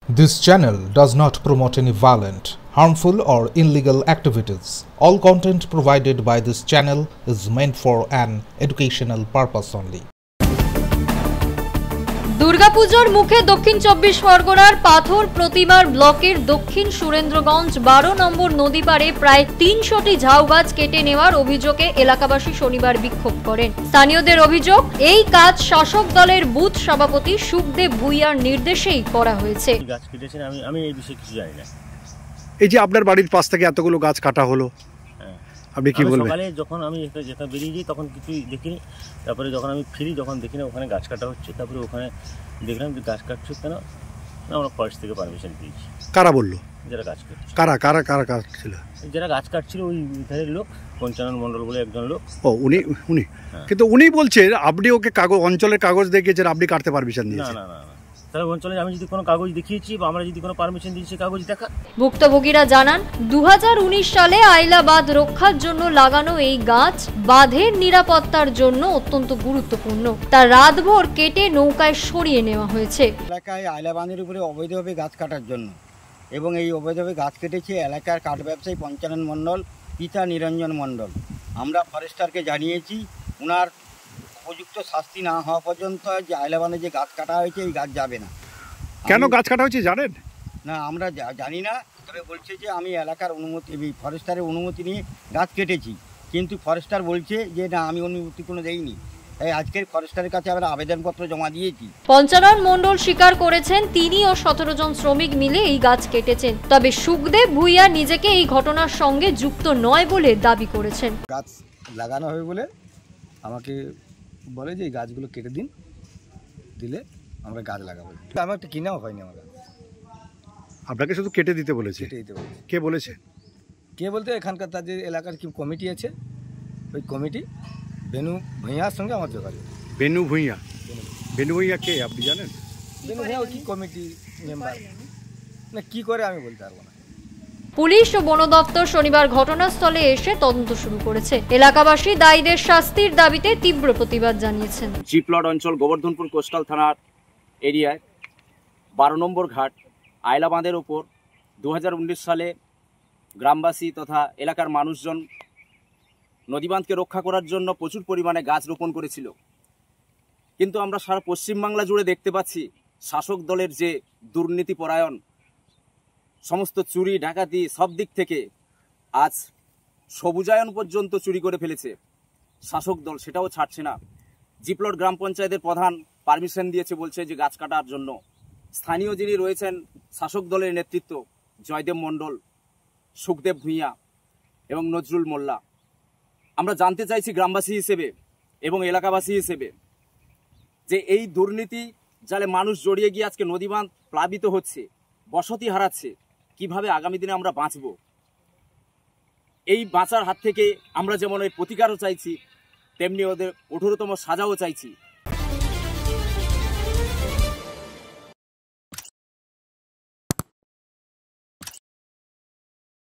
This channel does not promote any violent, harmful or illegal activities. All content provided by this channel is meant for an educational purpose only. দুর্গাপূজার মুখে দক্ষিণ 24 পরগনার পাথর প্রতিমার ব্লকের দক্ষিণ সুরেন্দ্রগঞ্জ 12 নম্বর নদী পাড়ে প্রায় 300টি ঝাউ গাছ কেটে নেওয়ার অভিযোগে এলাকাবাসী শনিবার বিক্ষোভ করেন। স্থানীয়দের অভিযোগ, এই কাজ শাসক দলের বুথ সভাপতি সুখদেব ভুইয়ার নির্দেশেই করা হয়েছে। গাছ কেটেছেন, আমি এই বিষয়ে কিছু জানি না। এই যে আপনার বাড়ির পাশ থেকে এতগুলো গাছ কাটা হলো, আপনি কি বলবেন? সকালে যখন আমি যেটা বেরিয়ে যাই তখন কিছুই দেখিনি, তারপরে যখন আমি ফিরি যখন দেখি না ওখানে গাছ কাটা হচ্ছে, তারপরে ওখানে দেখলাম যে গাছ কাটছে কেন, আমরা ফরেস্ট থেকে পারমিশন পেয়েছি। কারা বললো? যারা গাছ কাটছে। কারা কারা কারা কাটছিল? যারা গাছ কাটছিল ওই ধারের লোক, পঞ্চানন মণ্ডল বলে একজন লোক। ও উনি কিন্তু উনি বলছেন আপনি ওকে কাগজ, অঞ্চলের কাগজ দেখিয়েছেন, আপনি কাটতে পারমিশন দিয়েছেন? না না না, তাহলে অঞ্চলে আমি যদি কোনো কাগজ দেখিয়েছি বা আমরা যদি কোনো পারমিশন দিয়েছি কাগজ দেখা। ভুক্তভোগীরা জানান, 2019 সালে আইলা বাঁধ রক্ষার জন্য লাগানো এই গাছ বাঁধের নিরাপত্তার জন্য অত্যন্ত গুরুত্বপূর্ণ। তা রাতভর কেটে নৌকায় সরিয়ে নেওয়া হয়েছে। এলাকায় আইলা বাঁধের উপরে অবৈধভাবে গাছ কাটার জন্য, এবং এই অবৈধভাবে গাছ কেটেছে এলাকার কাঠ ব্যবসায়ী পঞ্চানন মণ্ডল, পিতা নিরঞ্জন মণ্ডল। আমরা ফরেস্টারকে জানিয়েছি, ওনার উপযুক্ত শাস্তি না হওয়া পর্যন্ত যে আইলাবানে যে গাছ কাটা হয়েছে এই গাছ যাবে না। কেন গাছ কাটা হয়েছে জানেন না? আমরা জানি না, তবে বলছে যে আমি এলাকার অনুমতি, ফরেস্টারের অনুমতি নিয়ে গাছ কেটেছি, কিন্তু ফরেস্টার বলছে যে না, আমি অনুমতি কোনো দেইনি। তাই আজকের ফরেস্টারের কাছে আমরা আবেদনপত্র জমা দিয়েছি। পঞ্চানন মণ্ডল স্বীকার করেছেন তিনি ও 17 জন শ্রমিক মিলে এই গাছ কেটেছেন, তবে সুখদেব ভুইয়া নিজেকে এই ঘটনার সঙ্গে যুক্ত নয় বলে দাবি করেছেন। গাছ লাগানো হবে বলে আমাকে বলে যে এই গাছগুলো কেটে দিলে আমরা গাছ লাগাবো। আমার একটা কিনাও হয়নি, আমার আপনাকে শুধু কেটে দিতে বলেছে? কেটে দিতে বলেছে। কে বলেছে? কে বলতে এখানকার তার যে এলাকার কি কমিটি আছে, ওই কমিটি বেনু ভূঁইয়ার সঙ্গে আমার যোগাযোগ। বেনু ভূঁইয়া? বেনু ভূঁইয়া কে আপনি জানেন? বেনু ভূঁইয়া কি কমিটি মেম্বার না, কি করে আমি বলতে পারবো না। পুলিশ ও বন দপ্তর শনিবার ঘটনাস্থলে এসে তদন্ত শুরু করেছে। এলাকাবাসী দায়ীদের শাস্তির দাবিতে তীব্র প্রতিবাদ জানিয়েছেন। জিপ্লট অঞ্চল গোবর্ধনপুর কোস্টাল থানার এরিয়ায় 12 নম্বর ঘাট আইলা বাঁধের ওপর 2019 সালে গ্রামবাসী তথা এলাকার মানুষজন নদীবাঁধকে রক্ষা করার জন্য প্রচুর পরিমাণে গাছ রোপণ করেছিল, কিন্তু আমরা সারা পশ্চিমবাংলা জুড়ে দেখতে পাচ্ছি শাসক দলের যে দুর্নীতিপরায়ণ, সমস্ত চুরি ডাকাতি সব দিক থেকে আজ সবুজায়ন পর্যন্ত চুরি করে ফেলেছে শাসক দল, সেটাও ছাড়ছে না। জিপ্লট গ্রাম পঞ্চায়েতের প্রধান পারমিশন দিয়েছে, বলছে যে গাছ কাটার জন্য। স্থানীয় যিনি রয়েছেন শাসক দলের নেতৃত্ব, জয়দেব মণ্ডল, সুখদেব ভুইয়া এবং নজরুল মোল্লা। আমরা জানতে চাইছি গ্রামবাসী হিসেবে এবং এলাকাবাসী হিসেবে যে এই দুর্নীতি জালে মানুষ জড়িয়ে গিয়ে আজকে নদীবাঁধ প্লাবিত হচ্ছে, বসতি হারাচ্ছে, কিভাবে আগামী দিনে আমরা বাঁচব? এই বাঁচার হাত থেকে আমরা যেমন এর প্রতিকারও চাইছি, তেমনি ওদের কঠোরতম সাজাও চাইছি।